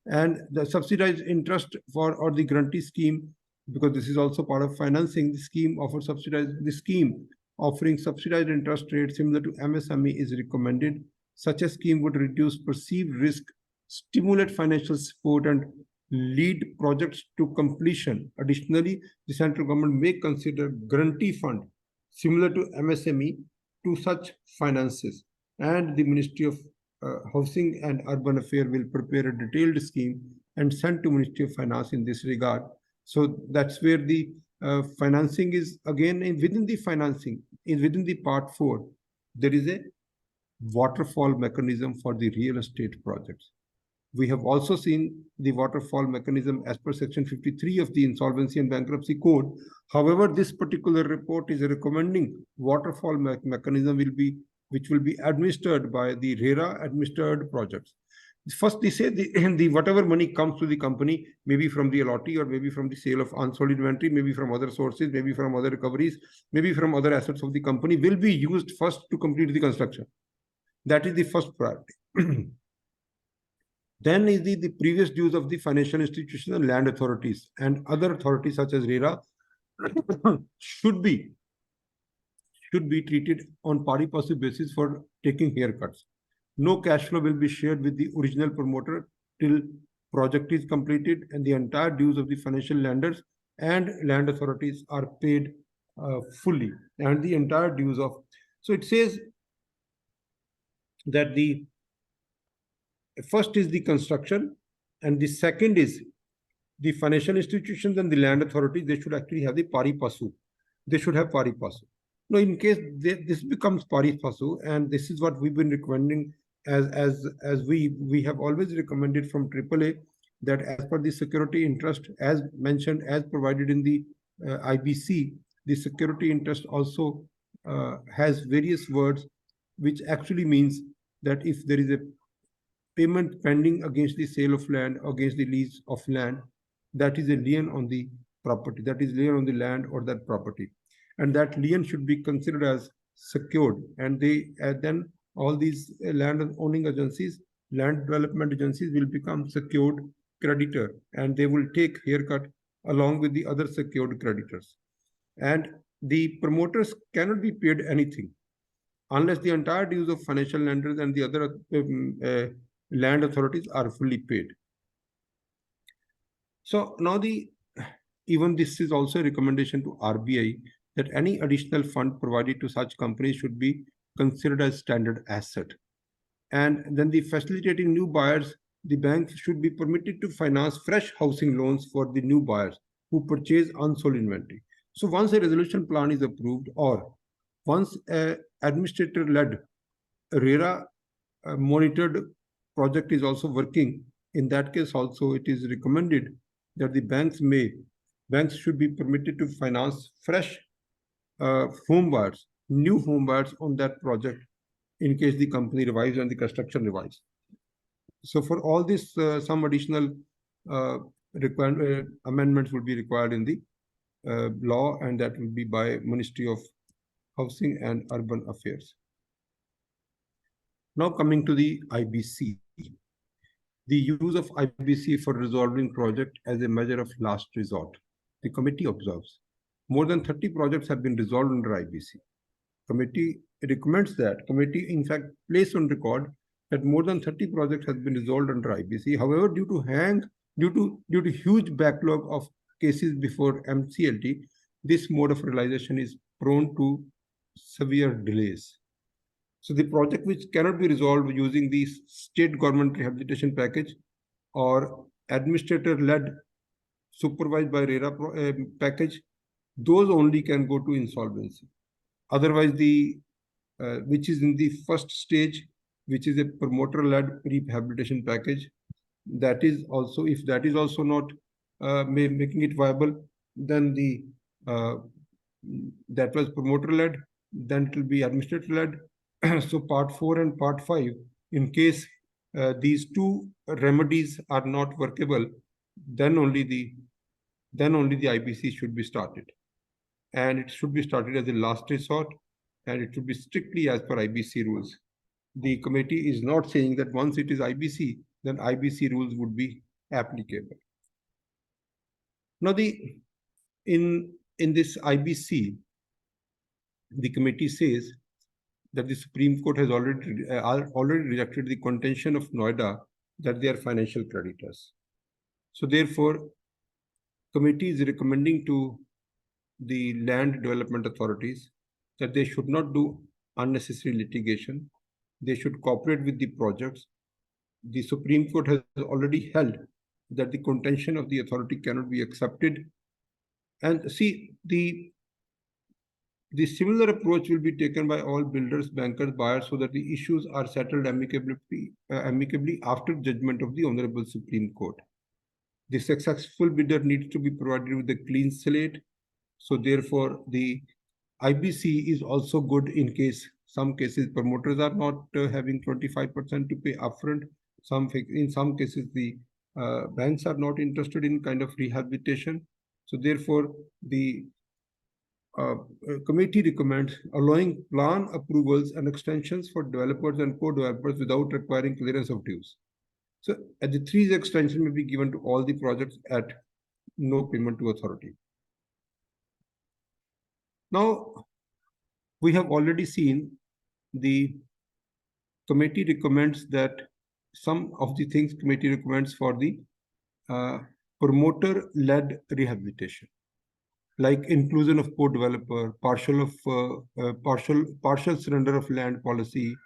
And the subsidized interest or the grantee scheme, because this is also part of financing, the scheme offering subsidized interest rates similar to MSME is recommended. Such a scheme would reduce perceived risk, stimulate financial support, and lead projects to completion. Additionally, the central government may consider grantee fund similar to MSME to such finances, and the Ministry of Housing and Urban Affairs will prepare a detailed scheme and send to Ministry of Finance in this regard. So that's where the financing is, again, within the financing, within the Part 4, there is a waterfall mechanism for the real estate projects. We have also seen the waterfall mechanism as per Section 53 of the Insolvency and Bankruptcy Code. However, this particular report is recommending waterfall mechanism which will be administered by the RERA administered projects. First, they say the whatever money comes to the company, maybe from the allotee or maybe from the sale of unsold inventory, maybe from other sources, maybe from other recoveries, maybe from other assets of the company, will be used first to complete the construction. That is the first priority. Then is the previous dues of the financial institutions and land authorities and other authorities such as RERA should be treated on pari passu basis for taking haircuts. No cash flow will be shared with the original promoter till project is completed and the entire dues of the financial lenders and land authorities are paid fully, and the entire dues of. So it says that the first is the construction, and the second is the financial institutions and the land authorities. They should actually have the pari passu. They should have pari passu. Now, in case this becomes pari passu, and this is what we've been recommending as we have always recommended from AAA, that as per the security interest, as mentioned, as provided in the IBC, the security interest also has various words, which actually means that if there is a payment pending against the sale of land, against the lease of land, that is a lien on the property, that is lien on the land or that property, and that lien should be considered as secured. And they then all these land owning agencies, land development agencies will become secured creditor, and they will take haircut along with the other secured creditors. And the promoters cannot be paid anything unless the entire dues of financial lenders and the other land authorities are fully paid. So now even this is also a recommendation to RBI that any additional fund provided to such companies should be considered as standard asset. And then the facilitating new buyers, the banks should be permitted to finance fresh housing loans for the new buyers who purchase unsold inventory. So once a resolution plan is approved, or once a administrator-led RERA monitored project is also working, in that case also it is recommended that the banks should be permitted to finance fresh home buyers, new home buyers on that project in case the company revives and the construction revives. So for all this, some additional amendments will be required in the law, and that will be by Ministry of Housing and Urban Affairs. Now coming to the IBC. The use of IBC for resolving project as a measure of last resort. The committee observes more than 30 projects have been resolved under IBC. Committee recommends that. Committee, in fact, placed on record that more than 30 projects have been resolved under IBC. However, due to huge backlog of cases before MCLT, this mode of realization is prone to severe delays. So the project which cannot be resolved using the state government rehabilitation package or administrator-led supervised by RERA package, those only can go to insolvency. Otherwise, which is in the first stage, which is a promoter-led rehabilitation package, that is also, if that is also not making it viable, then that was promoter-led, then it will be administrator-led. So part 4 and part 5, in case these two remedies are not workable, then only the IBC should be started, and it should be started as a last resort, and it should be strictly as per IBC rules. The committee is not saying that once it is IBC, then IBC rules would be applicable. Now, in this IBC, the committee says that the Supreme Court has already rejected the contention of Noida that they are financial creditors. So therefore, committee is recommending to the land development authorities that they should not do unnecessary litigation. They should cooperate with the projects. The Supreme Court has already held that the contention of the authority cannot be accepted. And see, The similar approach will be taken by all builders, bankers, buyers so that the issues are settled amicably after judgment of the Honorable Supreme Court. The successful bidder needs to be provided with a clean slate. So therefore, the IBC is also good in case some cases promoters are not having 25% to pay upfront. In some cases, the banks are not interested in kind of rehabilitation. So therefore, the committee recommends allowing plan approvals and extensions for developers and co-developers without requiring clearance of dues. So the 3 extension may be given to all the projects at no payment to authority. Now, we have already seen the committee recommends that some of the things committee recommends for the uh, promoter-led rehabilitation, like inclusion of co-developer, partial surrender of land policy,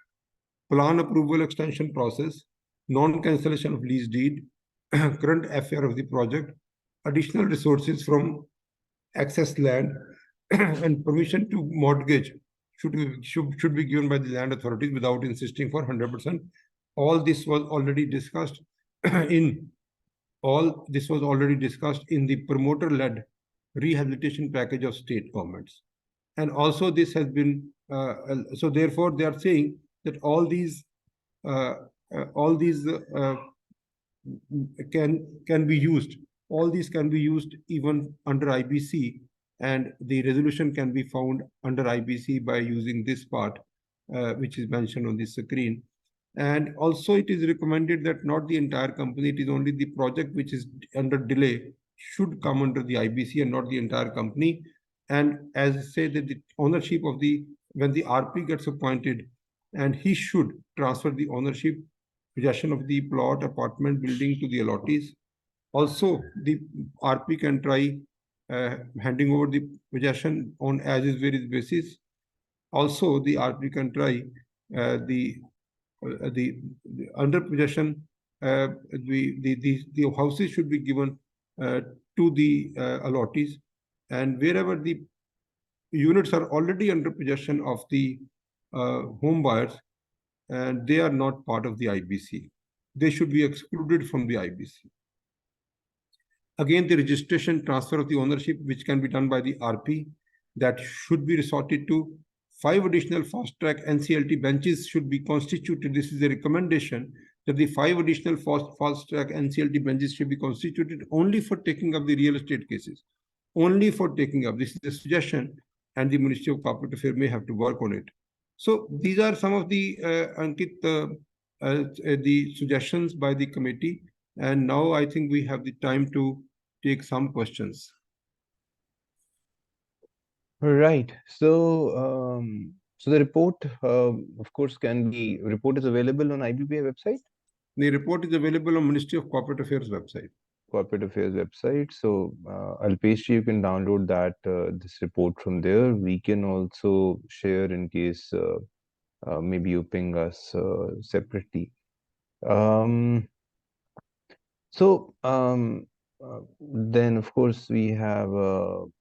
plan approval extension process, non-cancellation of lease deed, current FAR of the project, additional resources from excess land, and permission to mortgage should be given by the land authorities without insisting for 100%. All this was already discussed in the promoter-led rehabilitation package of state governments. And also this has been, so therefore they are saying that uh, all these can be used. All these can be used even under IBC, and the resolution can be found under IBC by using this part, which is mentioned on the screen. And also it is recommended that not the entire company, it is only the project which is under delay should come under the IBC and not the entire company. And as I say that the ownership of when the RP gets appointed, and he should transfer the ownership, possession of the plot, apartment building to the allottees. Also, the RP can try handing over the possession on as is where is basis. Also, the RP can try the under possession. The houses should be given to the allottees, and wherever the units are already under possession of the home buyers, and they are not part of the IBC. They should be excluded from the IBC. Again, the registration transfer of the ownership, which can be done by the RP, that should be resorted to. 5 additional fast-track NCLT benches should be constituted. This is a recommendation that the 5 additional fast-track NCLT benches should be constituted only for taking up the real estate cases. Only for taking up. This is a suggestion, and the Ministry of Corporate Affairs may have to work on it. So these are some of the Ankit, the suggestions by the committee, and now I think we have the time to take some questions. Right. So the report, of course, report is available on IBPA website, The report is available on Ministry of Corporate Affairs website. Corporate Affairs website. So I'll paste you can download that this report from there. We can also share in case maybe you ping us separately. Um, then of course we have um,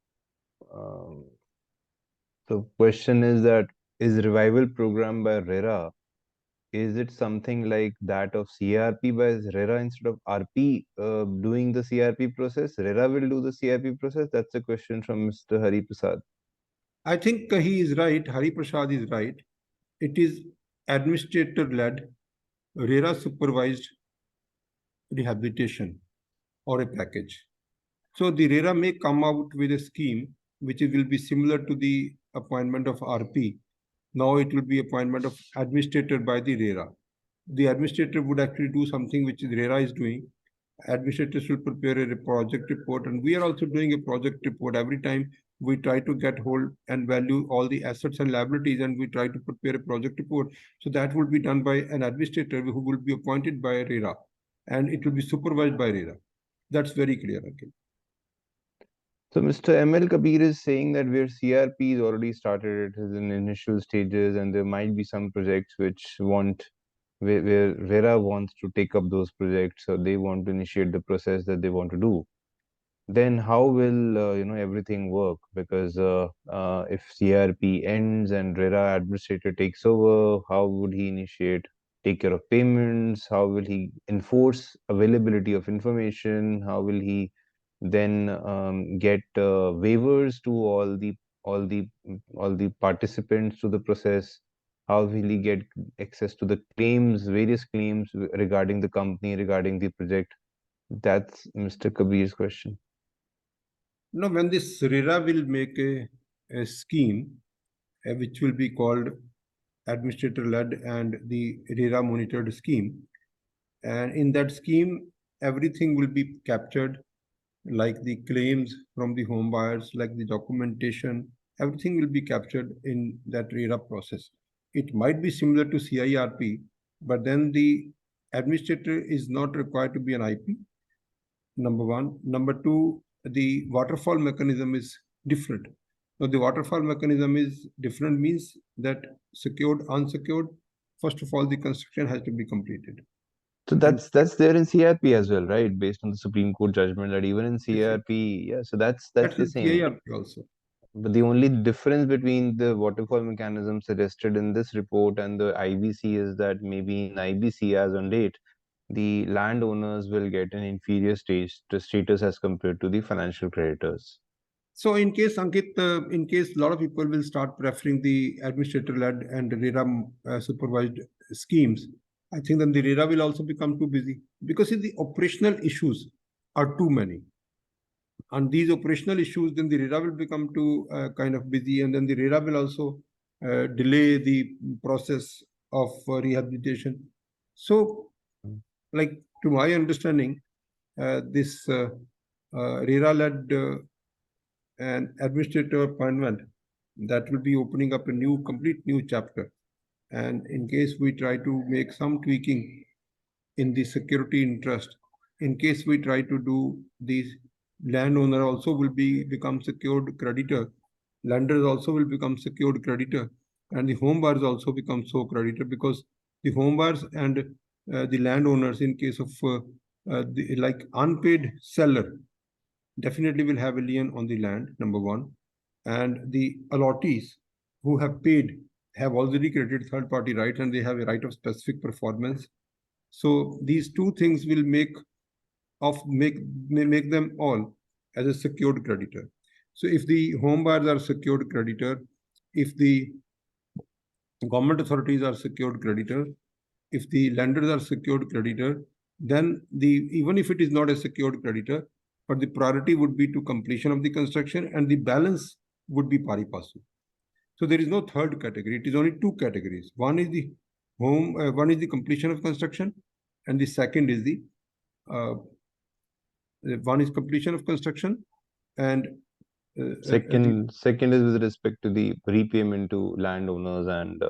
the question is that is revival program by RERA, is it something like that of CRP by RERA instead of RP doing the CRP process? RERA will do the CRP process. That's a question from Mr. Hari Prasad. I think he is right. Hari Prasad is right. It is administrator-led, RERA supervised rehabilitation or a package. So the RERA may come out with a scheme which will be similar to the appointment of RP. Now it will be appointment of administrator by the RERA. The administrator would actually do something which the RERA is doing. Administrators will prepare a project report, and we are also doing a project report. Every time we try to get hold and value all the assets and liabilities, and we try to prepare a project report. So that will be done by an administrator who will be appointed by RERA, and it will be supervised by RERA. That's very clear. Okay. So Mr. ML Kabir is saying that where CRP is already started, it is in initial stages, and there might be some projects where RERA wants to take up those projects, so they want to initiate the process that they want to do. then how will everything work? Because if CRP ends and RERA administrator takes over, how would he take care of payments? How will he enforce availability of information? How will he then get waivers to all the all the participants to the process? How will he get access to the claims, various claims regarding the company, regarding the project? That's Mr. Kabir's question. Now, when this RERA will make a scheme, which will be called administrator-led and the RERA monitored scheme, and in that scheme, everything will be captured, like the claims from the home buyers, like the documentation, everything will be captured in that RERA process. It might be similar to CIRP, but then the administrator is not required to be an IP, number one. Number two, the waterfall mechanism is different. Now, the waterfall mechanism is different means that secured, unsecured, first of all, the construction has to be completed. So And that's there in CRP as well, right? Based on the Supreme Court judgment that even in CRP, yeah. So that's that's the in same. CIRP also. But the only difference between the waterfall mechanism suggested in this report and the IBC is that maybe in IBC as on date, the landowners will get an inferior status as compared to the financial creditors. So in case Ankit, in case a lot of people will start preferring the administrator-led and RERA supervised schemes, I think then the RERA will also become too busy because the operational issues are too many. And these operational issues, then the RERA will become too kind of busy, and then the RERA will also delay the process of rehabilitation. So, like to my understanding, this RERA-led and administrator appointment that will be opening up a new, complete new chapter. And in case we try to make some tweaking in the security interest, in case we try to do these, landowner also will become secured creditor, lenders also will become secured creditor, and the home buyers also become so creditor, because the home buyers and the landowners, in case of the like unpaid seller, definitely will have a lien on the land, number one. And the allottees who have paid have already created third party rights, and they have a right of specific performance. So these two things will make them all as a secured creditor. So if the home buyers are secured creditor, if the government authorities are secured creditor, if the lenders are secured creditor, then even if it is not a secured creditor, but the priority would be to completion of the construction, and the balance would be pari passu. So there is no third category. It is only two categories. One is the completion of construction, and the second is the uh, one is completion of construction, and the Second is with respect to the repayment to landowners and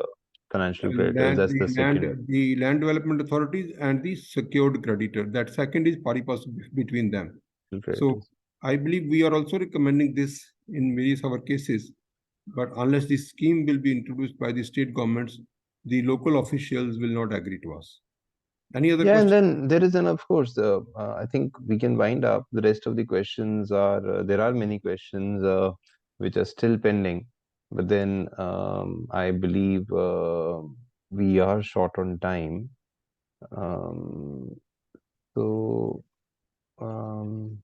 financial creditors. land, That's the second the land development authorities and the secured creditor. That second is pari passu between them. So creditors. I believe we are also recommending this in various of our cases. But unless this scheme will be introduced by the state governments, the local officials will not agree to us. Any other Yeah, and question? then there is an, of course, I think we can wind up. The rest of the questions are, there are many questions which are still pending, but then I believe we are short on time. Um, so um,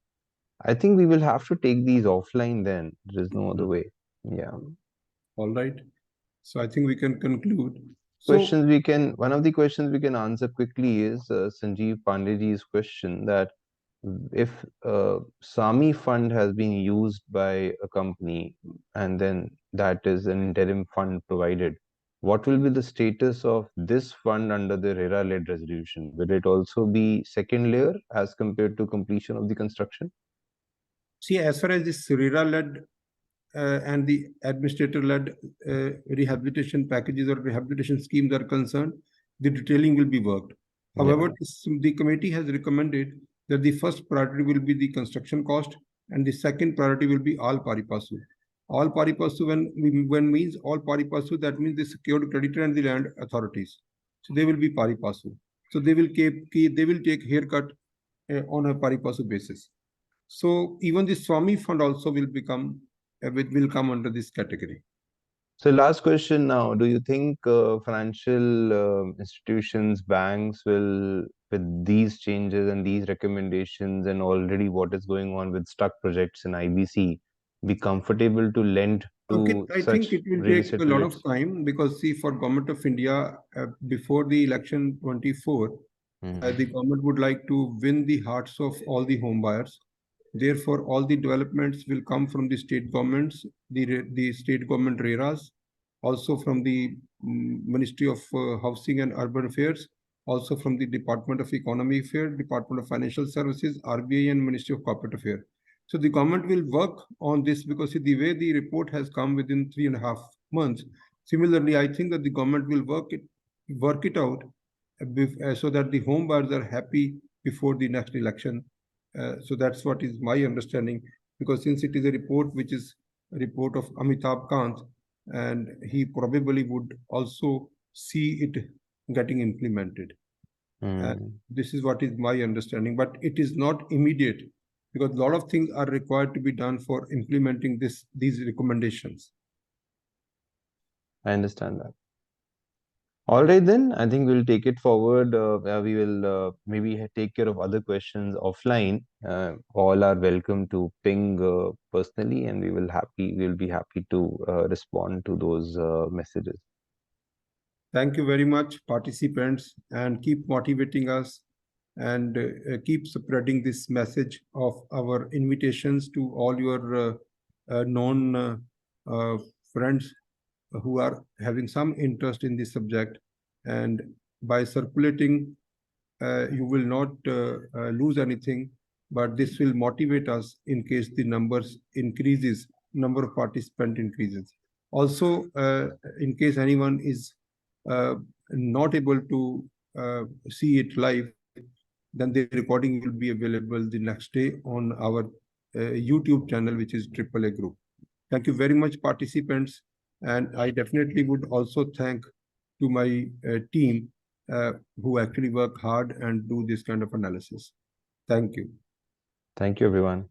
I think we will have to take these offline then. There is no other way. Yeah. All right. So I think we can conclude. So Questions we can, one of the questions we can answer quickly is Sanjeev Pandeyji's question that if SAMI fund has been used by a company and then that is an interim fund provided, what will be the status of this fund under the RERA-led resolution? Will it also be second layer as compared to completion of the construction? see, as far as this RERA-led and the administrator-led rehabilitation packages or rehabilitation schemes are concerned, the detailing will be worked. Yeah, However, the committee has recommended that the first priority will be the construction cost, and the second priority will be all pari passu. All pari passu, when means all pari passu, that means the secured creditor and the land authorities. So they will be pari passu. So they will take haircut on a pari passu basis. So even the Swami fund also will come under this category. So last question now, do you think financial institutions, banks will, with these changes and these recommendations and already what is going on with stuck projects in IBC, be comfortable to lend Ankit, to I think such it will real take estate a lot of projects? time because see, for Government of India, before the election 24, the Hmm. government would like to win the hearts of all the home buyers. Therefore, all the developments will come from the state governments, the state government RERAs, also from the Ministry of Housing and Urban Affairs, also from the Department of Economy Affairs, Department of Financial Services, RBI, and Ministry of Corporate Affairs. So the government will work on this because see, the way the report has come within 3.5 months. Similarly, I think that the government will work it out so that the home buyers are happy before the next election. So that's what is my understanding. Because since it is a report which is a report of Amitabh Kant, and he probably would also see it getting implemented. Hmm. This is what is my understanding, but it is not immediate because a lot of things are required to be done for implementing these recommendations. I understand that. All right, then. I think we'll take it forward. We will maybe take care of other questions offline. All are welcome to ping personally, and we'll be happy to respond to those messages. Thank you very much, participants, and keep motivating us and keep spreading this message of our invitations to all your known uh, friends who are having some interest in this subject. And by circulating, you will not lose anything, but this will motivate us in case the number of participant increases. Also, in case anyone is uh, not able to see it live, then the recording will be available the next day on our YouTube channel, which is AAA Group. Thank you very much, participants. And I definitely would also thank to my team who actually work hard and do this kind of analysis. Thank you. Thank you, everyone.